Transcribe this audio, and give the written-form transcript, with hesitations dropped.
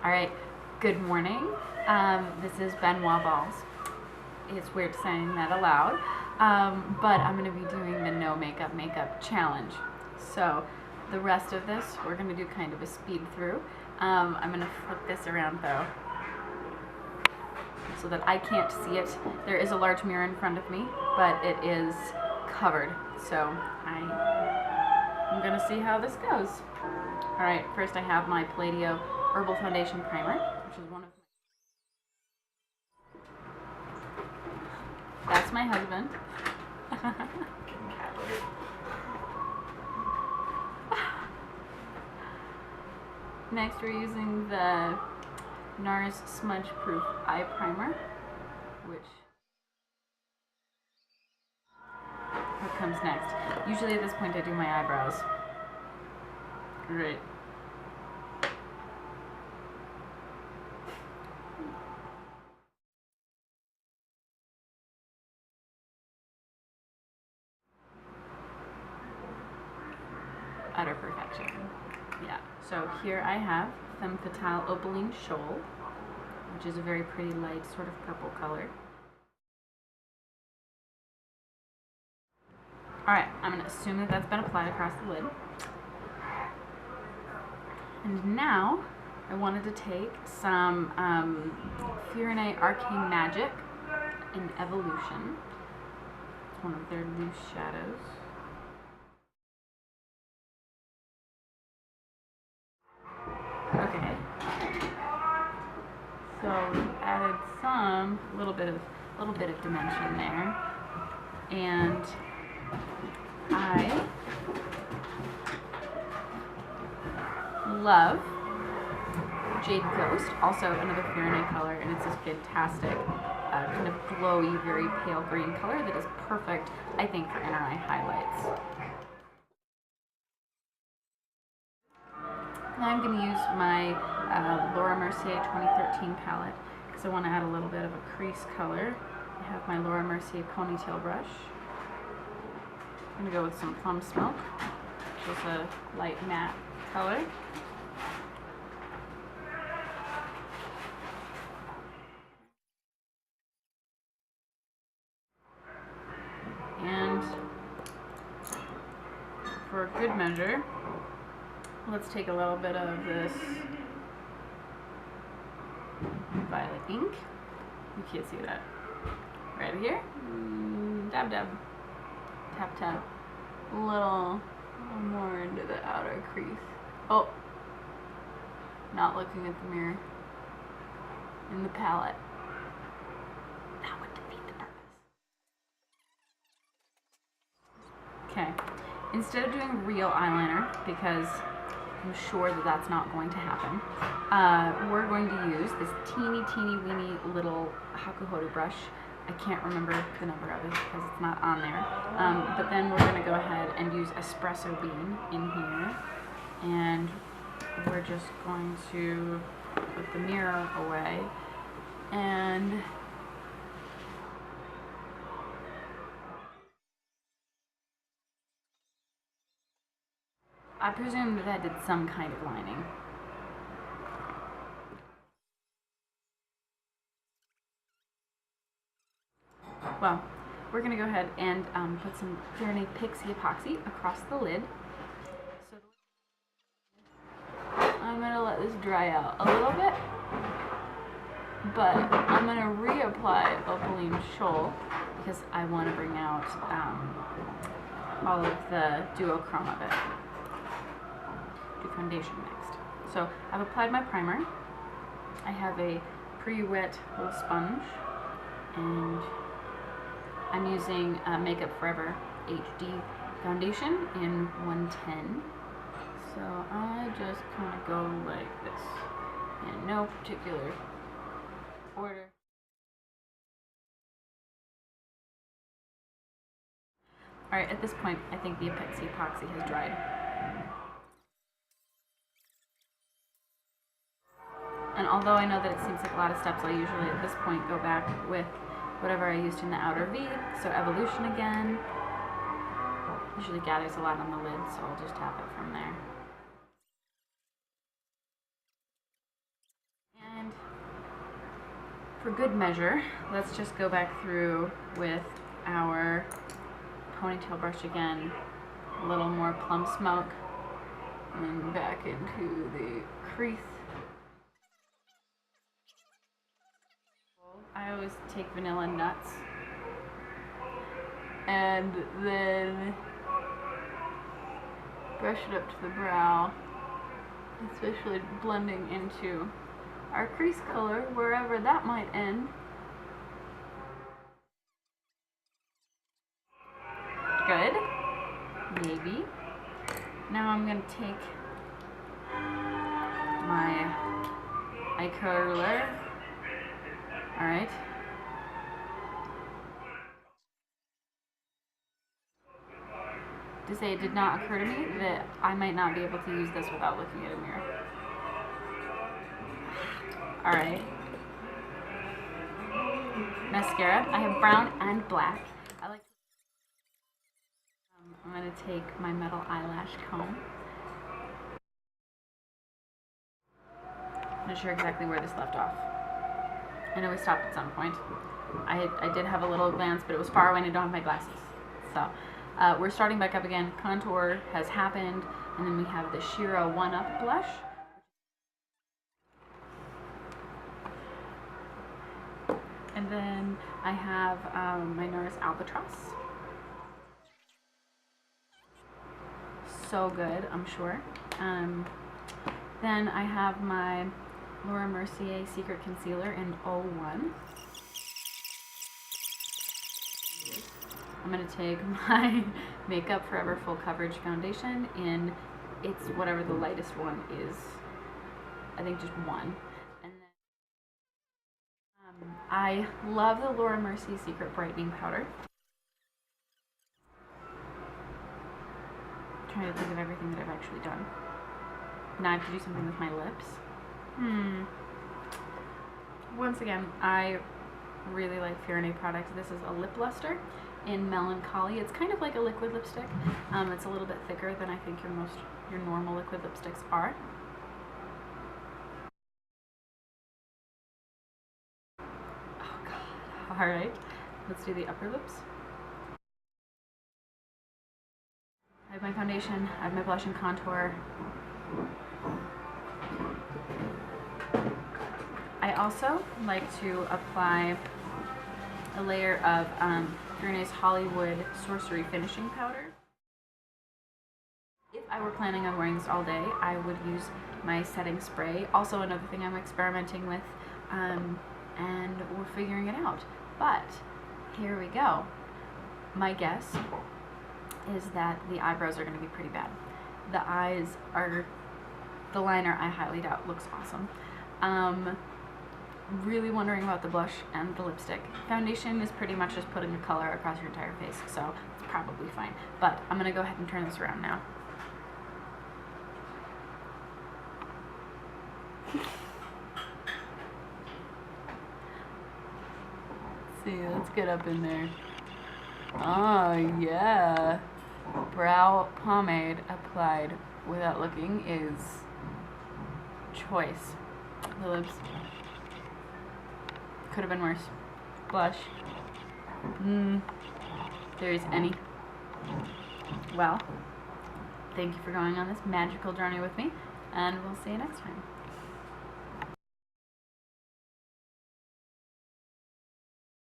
All right, good morning. This is Benoit Balls. It's weird saying that aloud, but I'm going to be doing the no makeup challenge. So the rest of this, we're going to do kind of a speed through. I'm going to flip this around though, so that I can't see it. There is a large mirror in front of me, but it is covered. So I'm going to see how this goes. All right, first I have my Palladio Herbal Foundation Primer, which is one of my... That's my husband. Next we're using the NARS Smudge Proof Eye Primer, which what comes next. Usually at this point I do my eyebrows. Great. Utter perfection. Yeah. So here I have Femme Fatale Opaline Shoal, which is a very pretty light sort of purple color. Alright, I'm going to assume that that's been applied across the lid. And now I wanted to take some Fiorinae Arcane Magic in Evolution. It's one of their loose shadows. Okay. So we added some little bit of dimension there, and I love Jade Ghost, also another Fiorinae color, and it's this fantastic kind of glowy, very pale green color that is perfect, I think, for inner eye highlights. Now I'm going to use my Laura Mercier 2013 palette because I want to add a little bit of a crease color. I have my Laura Mercier ponytail brush. I'm going to go with some Plum Smoke, which is a light matte color. And for good measure, let's take a little bit of this violet ink. You can't see that. Right here. Dab dab. Tap tap. A little more into the outer crease. Oh! Not looking at the mirror. In the palette. That would defeat the purpose. Okay. Instead of doing real eyeliner, because I'm sure that that's not going to happen, we're going to use this teeny weeny little Hakuhodo brush. I can't remember the number of it because it's not on there. But then we're going to go ahead and use Espresso Bean in here. And we're just going to put the mirror away. And I presume that that did some kind of lining. Well, we're going to go ahead and put some Fiorinae Pixie Epoxy across the lid. So I'm going to let this dry out a little bit, but I'm going to reapply Opaline Shoal because I want to bring out all of the duochrome of it. Do foundation next. So I've applied my primer. I have a pre-wet little sponge, and I'm using Makeup Forever HD foundation in 110. So I just kind of go like this in no particular order. Alright, at this point I think the Pixie Epoxy has dried. And although I know that it seems like a lot of steps, I usually at this point go back with whatever I used in the outer V. So Evolution again. Usually gathers a lot on the lid, so I'll just tap it from there. For good measure, let's just go back through with our ponytail brush again. A little more plum smoke. And then back into the crease. I always take vanilla nuts. And then brush it up to the brow, especially blending into our crease color, wherever that might end. Good. Maybe. Now I'm going to take my eye curler. Alright. To say, it did not occur to me that I might not be able to use this without looking at a mirror. Alright. Mascara. I have brown and black. I like. I'm going to take my metal eyelash comb. I'm not sure exactly where this left off. I know we stopped at some point. I did have a little glance, but it was far away and I don't have my glasses. So, we're starting back up again. Contour has happened, and then we have the Shira 1-Up blush. And then I have my NARS Albatross. So good, I'm sure. Then I have my Laura Mercier Secret Concealer in 01. I'm going to take my Makeup Forever Full Coverage Foundation in, it's whatever the lightest one is. I think just 1. And then I love the Laura Mercier Secret Brightening Powder. I'm trying to think of everything that I've actually done. Now I have to do something with my lips. Once again, I really like Fair & products. This is a lip luster in Melancholy. It's kind of like a liquid lipstick. It's a little bit thicker than I think your normal liquid lipsticks are. Oh god. Alright, let's do the upper lips. I have my foundation, I have my blush and contour. I also like to apply a layer of Very Nice Hollywood Sorcery Finishing Powder. If I were planning on wearing this all day, I would use my setting spray. Also another thing I'm experimenting with, and we're figuring it out. But here we go. My guess is that the eyebrows are going to be pretty bad. The eyes are, the liner I highly doubt looks awesome. Really wondering about the blush and the lipstick. Foundation is pretty much just putting a color across your entire face, so it's probably fine. But I'm going to go ahead and turn this around now. Let's see, let's get up in there. Oh yeah. Brow pomade applied without looking is choice. The lips could have been worse. Blush. There's any. Well, thank you for going on this magical journey with me, and we'll see you next time.